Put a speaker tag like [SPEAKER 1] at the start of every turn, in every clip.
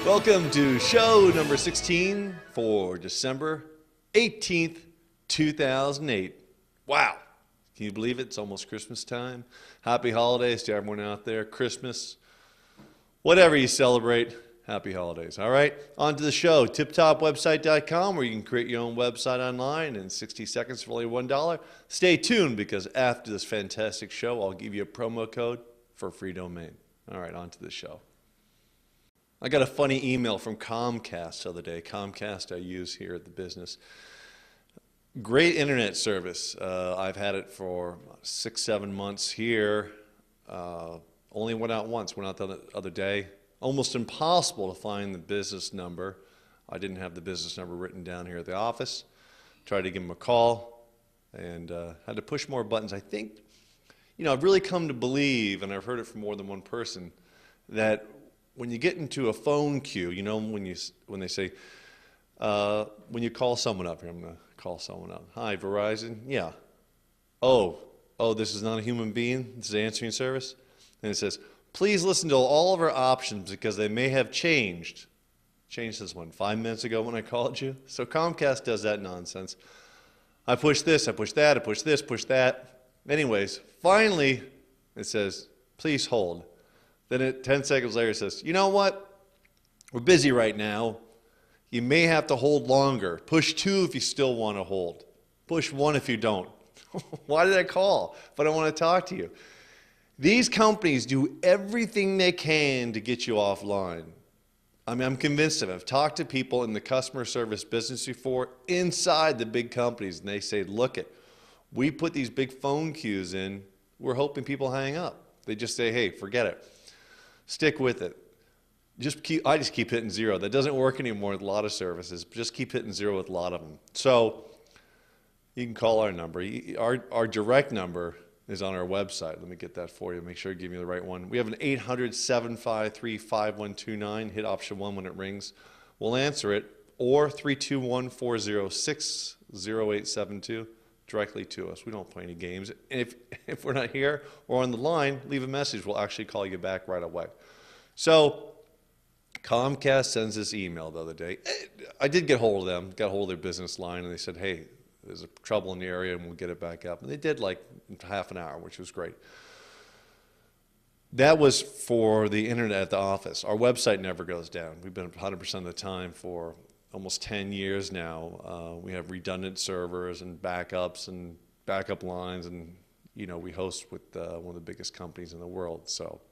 [SPEAKER 1] Welcome to show number 16 for December 18th, 2008. Wow. Can you believe it? It's almost Christmas time. Happy holidays to everyone out there. Christmas, whatever you celebrate, happy holidays. All right, on to the show. TipTopWebsite.com, where you can create your own website online in 60 seconds for only $1. Stay tuned, because after this fantastic show, I'll give you a promo code for a free domain. All right, on to the show. I got a funny email from Comcast the other day. Comcast I use here at the business. Great internet service. I've had it for 6-7 months here. Only went out once. Went out the other day. Almost impossible to find the business number. I didn't have the business number written down here at the office. Tried to give them a call and had to push more buttons. I think, I've really come to believe, and I've heard it from more than one person, that when you get into a phone queue, when they say, when you call someone up here, I'm going to call someone up. Hi, Verizon? Yeah. Oh, this is not a human being? This is answering service? And it says, please listen to all of our options because they may have changed. Changed since when? 5 minutes ago when I called you? So Comcast does that nonsense. I push this, I push that, I push this, push that. Anyways, finally, it says, please hold. Then 10 seconds later it says, you know what? We're busy right now. You may have to hold longer. Push 2 if you still want to hold. Push 1 if you don't. Why did I call if I don't want to talk to you? These companies do everything they can to get you offline. I mean, I'm convinced of it. I've talked to people in the customer service business before inside the big companies, and they say, look we put these big phone queues in. We're hoping people hang up. They just say, hey, forget it. Stick with it. I just keep hitting 0. That doesn't work anymore with a lot of services. Just keep hitting 0 with a lot of them. So you can call our number. Our direct number is on our website. Let me get that for you. Make sure I give you the right one. We have an 800-753-5129. Hit option 1 when it rings. We'll answer it. Or 321-406-0872. Directly to us. We don't play any games. And if we're not here or on the line, leave a message. We'll actually call you back right away. So Comcast sends this email the other day. I did get hold of them, got hold of their business line, and they said, hey, there's a trouble in the area and we'll get it back up. And they did like half an hour, which was great. That was for the internet at the office. Our website never goes down. We've been 100% of the time for almost 10 years now. We have redundant servers and backups and backup lines, and we host with one of the biggest companies in the world. So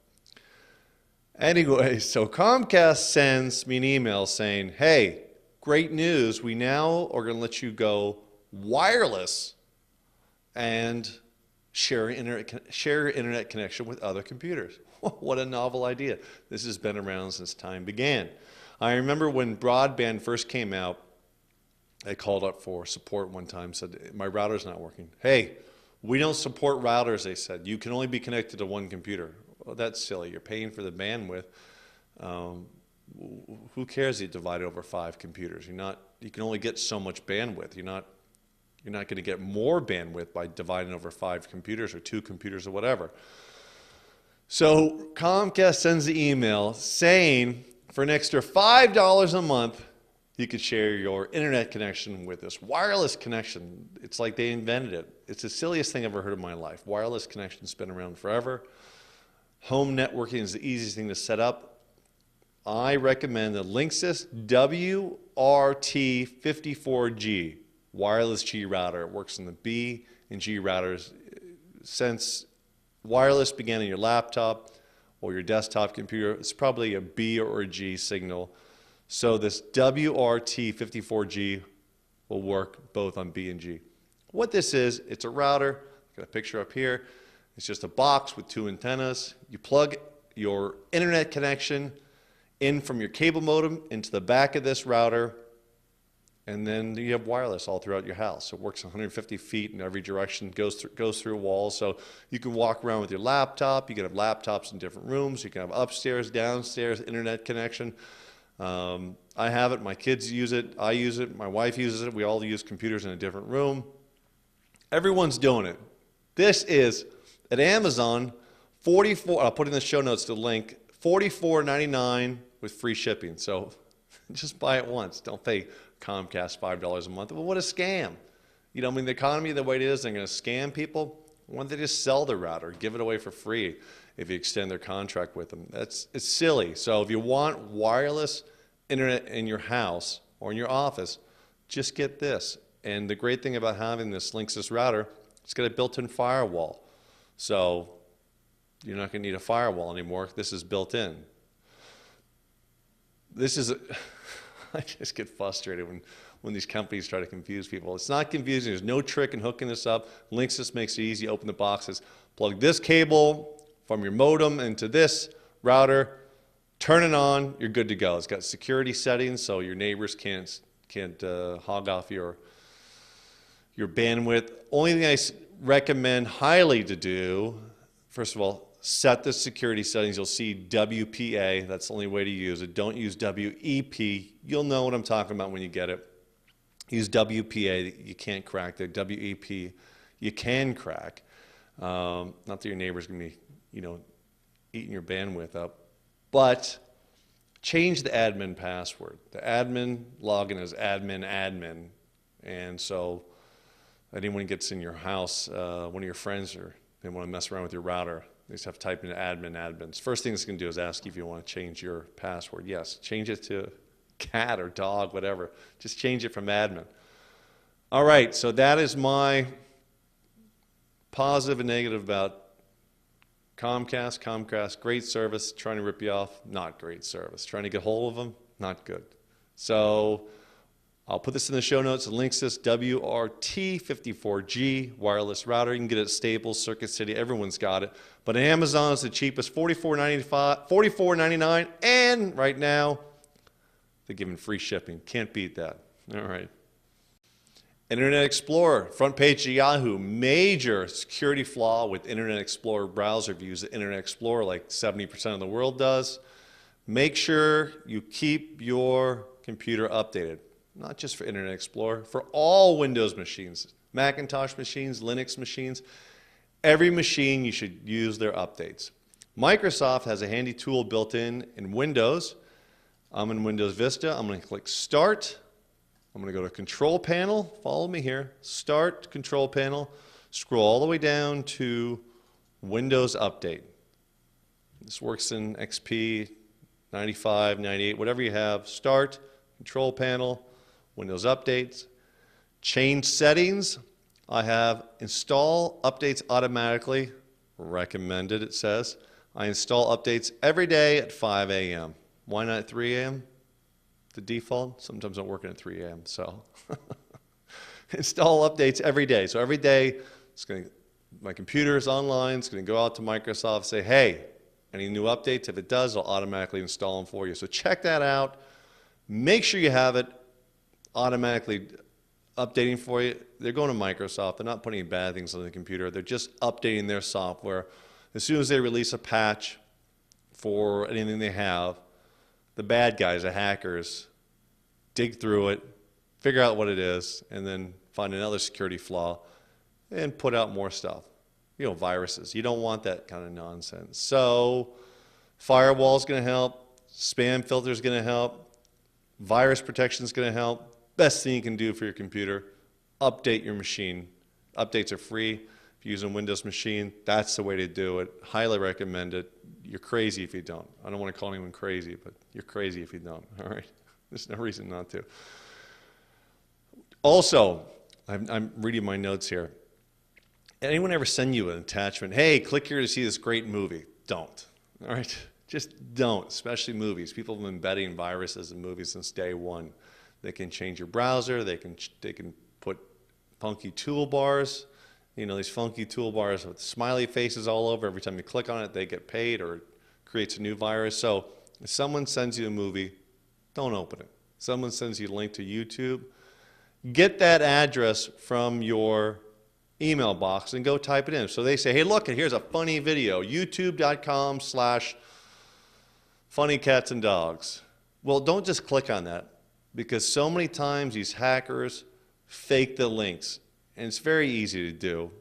[SPEAKER 1] anyway, so Comcast sends me an email saying, hey, great news. We now are going to let you go wireless and share internet connection with other computers. What a novel idea. This has been around since time began. I remember when broadband first came out, I called up for support one time, said, my router's not working. Hey, we don't support routers, they said. You can only be connected to one computer. Well, that's silly. You're paying for the bandwidth. Who cares if you divide it over 5 computers? You can only get so much bandwidth. You're not going to get more bandwidth by dividing over 5 computers or 2 computers or whatever. So Comcast sends the email saying, for an extra $5 a month, you could share your internet connection with this wireless connection. It's like they invented it. It's the silliest thing I've ever heard in my life. Wireless connection's been around forever. Home networking is the easiest thing to set up. I recommend the Linksys WRT54G wireless G router. It works in the B and G routers. Since wireless began on your laptop or your desktop computer, it's probably a B or a G signal. So this WRT54G will work both on B and G. What this is, it's a router. Got a picture up here. It's just a box with 2 antennas. You plug your internet connection in from your cable modem into the back of this router, and then you have wireless all throughout your house. It works 150 feet in every direction, goes through walls, so you can walk around with your laptop. You can have laptops in different rooms. You can have upstairs, downstairs, internet connection. I have it. My kids use it. I use it. My wife uses it. We all use computers in a different room. Everyone's doing it. This is, at Amazon, I'll put in the show notes the link, $44.99 with free shipping. So just buy it once. Don't pay Comcast $5 a month. Well, what a scam. You know, I mean, the economy the way it is, they're going to scam people. Why don't they just sell the router, give it away for free if you extend their contract with them? It's silly. So if you want wireless internet in your house or in your office, just get this. And the great thing about having this Linksys router, it's got a built-in firewall. So you're not going to need a firewall anymore. This is built in. I just get frustrated when these companies try to confuse people. It's not confusing. There's no trick in hooking this up. Linksys makes it easy. Open the boxes. Plug this cable from your modem into this router. Turn it on. You're good to go. It's got security settings so your neighbors can't hog off your bandwidth. Only thing I recommend highly to do, first of all, set the security settings. You'll see WPA. That's the only way to use it. Don't use WEP. You'll know what I'm talking about when you get it. Use WPA. You can't crack the WEP. You can crack. Not that your neighbor's going to be, eating your bandwidth up. But change the admin password. The admin login is admin. And so anyone who gets in your house, one of your friends, or they want to mess around with your router, they just have to type in admins. First thing it's going to do is ask you if you want to change your password. Yes, change it to cat or dog, whatever. Just change it from admin. All right, so that is my positive and negative about Comcast. Comcast, great service. Trying to rip you off, not great service. Trying to get hold of them, not good. So I'll put this in the show notes. Linksys WRT54G wireless router. You can get it at Staples, Circuit City. Everyone's got it. But Amazon is the cheapest, $44.99. And right now, they're giving free shipping. Can't beat that. All right. Internet Explorer, front page of Yahoo. Major security flaw with Internet Explorer browser views. The Internet Explorer, like 70% of the world does. Make sure you keep your computer updated. Not just for Internet Explorer, for all Windows machines, Macintosh machines, Linux machines. Every machine, you should use their updates. Microsoft has a handy tool built in Windows. I'm in Windows Vista. I'm going to click Start. I'm going to go to Control Panel. Follow me here. Start, Control Panel. Scroll all the way down to Windows Update. This works in XP, 95, 98, whatever you have. Start, Control Panel, Windows Updates. Change settings. I have install updates automatically. Recommended, it says. I install updates every day at 5 a.m. Why not at 3 a.m.? The default. Sometimes I'm working at 3 a.m. So install updates every day. So every day, my computer is online. It's going to go out to Microsoft, say, hey, any new updates? If it does, I'll automatically install them for you. So check that out. Make sure you have it automatically updating for you. They're going to Microsoft. They're not putting any bad things on the computer. They're just updating their software. As soon as they release a patch for anything they have, the bad guys, the hackers, dig through it, figure out what it is, and then find another security flaw and put out more stuff. Viruses. You don't want that kind of nonsense. So firewall is going to help. Spam filter is going to help. Virus protection is going to help. Best thing you can do for your computer, update your machine. Updates are free. If you're using a Windows machine, that's the way to do it. Highly recommend it. You're crazy if you don't. I don't want to call anyone crazy, but you're crazy if you don't. All right? There's no reason not to. Also, I'm reading my notes here. Anyone ever send you an attachment? Hey, click here to see this great movie. Don't. All right? Just don't, especially movies. People have been embedding viruses in movies since day one. They can change your browser. They can put funky toolbars. These funky toolbars with smiley faces all over. Every time you click on it, they get paid or it creates a new virus. So if someone sends you a movie, don't open it. Someone sends you a link to YouTube, get that address from your email box and go type it in. So they say, hey, look, here's a funny video, youtube.com/funnycatsanddogs. Well, don't just click on that, because so many times these hackers fake the links. And it's very easy to do.